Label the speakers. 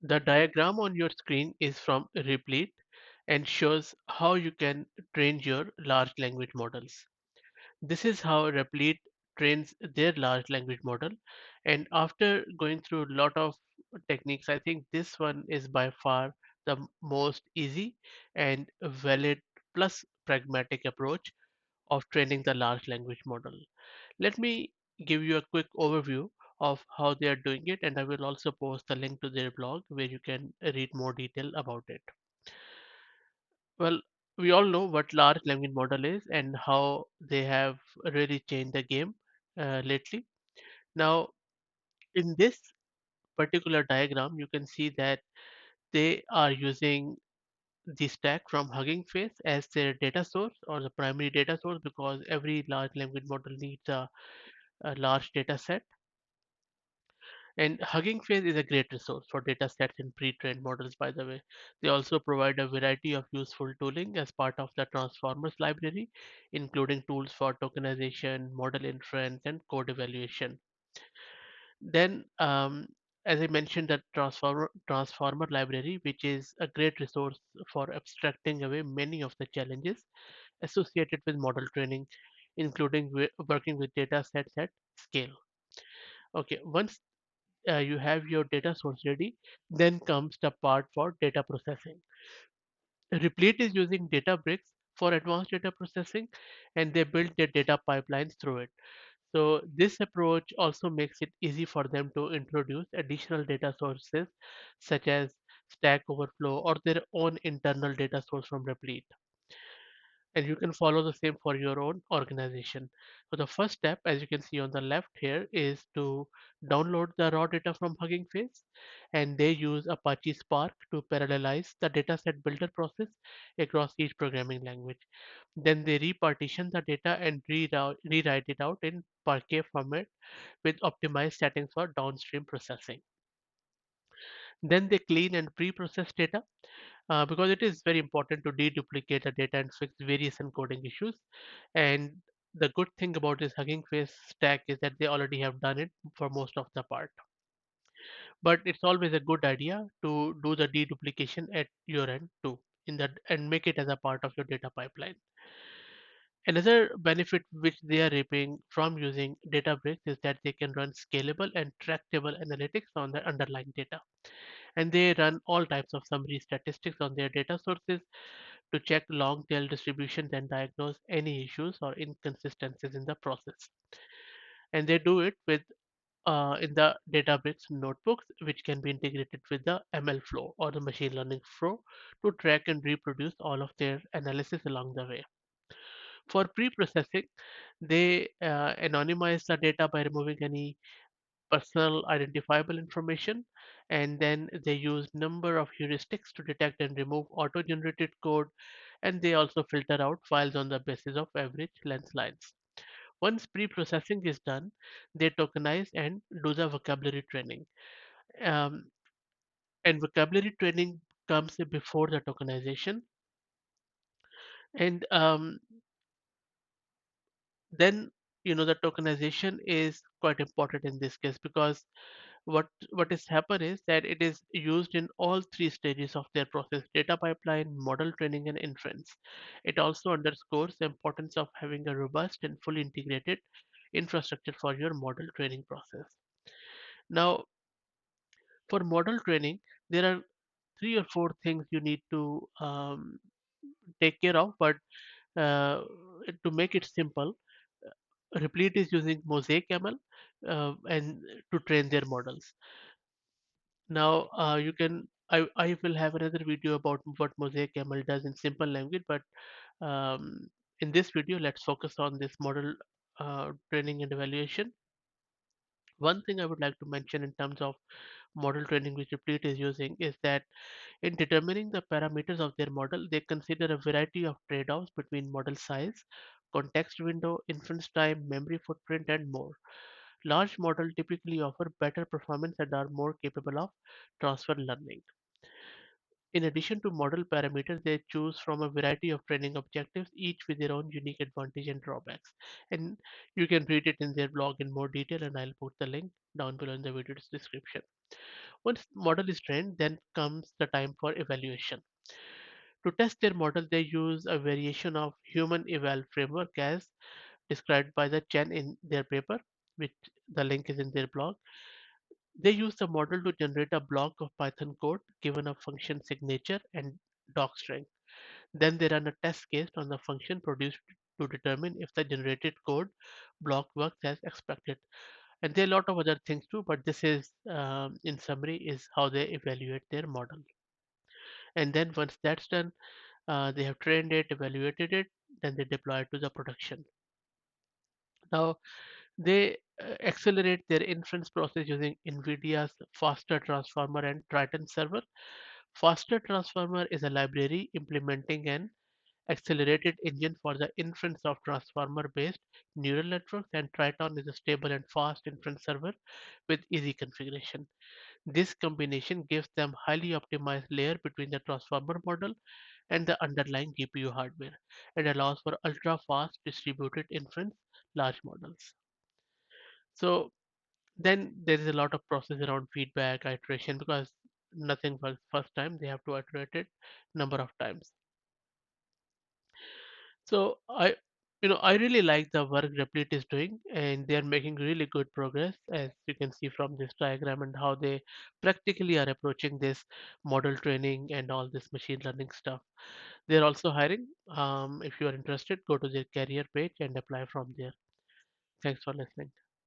Speaker 1: The diagram on your screen is from replit and shows how you can train your large language models. This is how replit trains their large language model, and after going through a lot of techniques, I think this one is by far the most easy and valid plus pragmatic approach of training the large language model. Let me give you a quick overview of how they are doing it, and I will also post the link to their blog where you can read more detail about it. Well, we all know what large language model is and how they have really changed the game lately. Now, in this particular diagram, you can see that they are using the stack from Hugging Face as their data source or the primary data source, because every large language model needs a large data set. And Hugging Face is a great resource for data sets in pre-trained models, by the way. They also provide a variety of useful tooling as part of the Transformers library, including tools for tokenization, model inference, and code evaluation. Then, as I mentioned, the transformer library, which is a great resource for abstracting away many of the challenges associated with model training, including working with data sets at scale. Okay, once you have your data source ready, then comes the part for data processing. Replit is using Databricks for advanced data processing, and they build their data pipelines through it. So this approach also makes it easy for them to introduce additional data sources such as Stack Overflow or their own internal data source from Replit, and you can follow the same for your own organization. So the first step, as you can see on the left here, is to download the raw data from Hugging Face, and they use Apache Spark to parallelize the dataset builder process across each programming language. Then they repartition the data and rewrite it out in Parquet format with optimized settings for downstream processing. Then they clean and pre-process data because it is very important to deduplicate the data and fix various encoding issues. And the good thing about this Hugging Face stack is that they already have done it for most of the part. But it's always a good idea to do the deduplication at your end too, in that and make it as a part of your data pipeline. Another benefit which they are reaping from using Databricks is that they can run scalable and tractable analytics on the underlying data. And they run all types of summary statistics on their data sources to check long tail distributions and diagnose any issues or inconsistencies in the process. And they do it with in the Databricks notebooks, which can be integrated with the ML flow or the machine learning flow to track and reproduce all of their analysis along the way. For pre-processing, they anonymize the data by removing any personal identifiable information, and then they use number of heuristics to detect and remove auto-generated code, and they also filter out files on the basis of average length lines. Once pre-processing is done, they tokenize and do the vocabulary training. um, and vocabulary training comes before the tokenization, and then the tokenization is quite important in this case, because what is happen is that it is used in all three stages of their process: data pipeline, model training, and inference. It also underscores the importance of having a robust and fully integrated infrastructure for your model training process. Now, for model training, there are three or four things you need to take care of, but uh, to make it simple, Replit is using Mosaic ML and to train their models. Now, I will have another video about what Mosaic ML does in simple language, but in this video, let's focus on this model training and evaluation. One thing I would like to mention in terms of model training which Replit is using is that in determining the parameters of their model, they consider a variety of trade-offs between model size, context window, inference time, memory footprint, and more. Large models typically offer better performance and are more capable of transfer learning. In addition to model parameters, they choose from a variety of training objectives, each with their own unique advantage and drawbacks. And you can read it in their blog in more detail, and I'll put the link down below in the video's description. Once model is trained, then comes the time for evaluation. To test their model, they use a variation of human eval framework as described by the Chen in their paper, which the link is in their blog. They use the model to generate a block of Python code given a function signature and doc string. Then they run a test case on the function produced to determine if the generated code block works as expected. And there are a lot of other things too, but this is, in summary, is how they evaluate their model. And then once that's done, they have trained it, evaluated it, then they deploy it to the production. Now, they accelerate their inference process using NVIDIA's Faster Transformer and Triton server. Faster Transformer is a library implementing an accelerated engine for the inference of transformer-based neural networks, and Triton is a stable and fast inference server with easy configuration. This combination gives them highly optimized layer between the transformer model and the underlying GPU hardware, and allows for ultra-fast distributed inference large models. So then there is a lot of process around feedback, iteration, because nothing works first time. They have to iterate it number of times. So I really like the work Replit is doing, and they are making really good progress, as you can see from this diagram and how they practically are approaching this model training and all this machine learning stuff. They're also hiring. If you are interested, go to their career page and apply from there. Thanks for listening.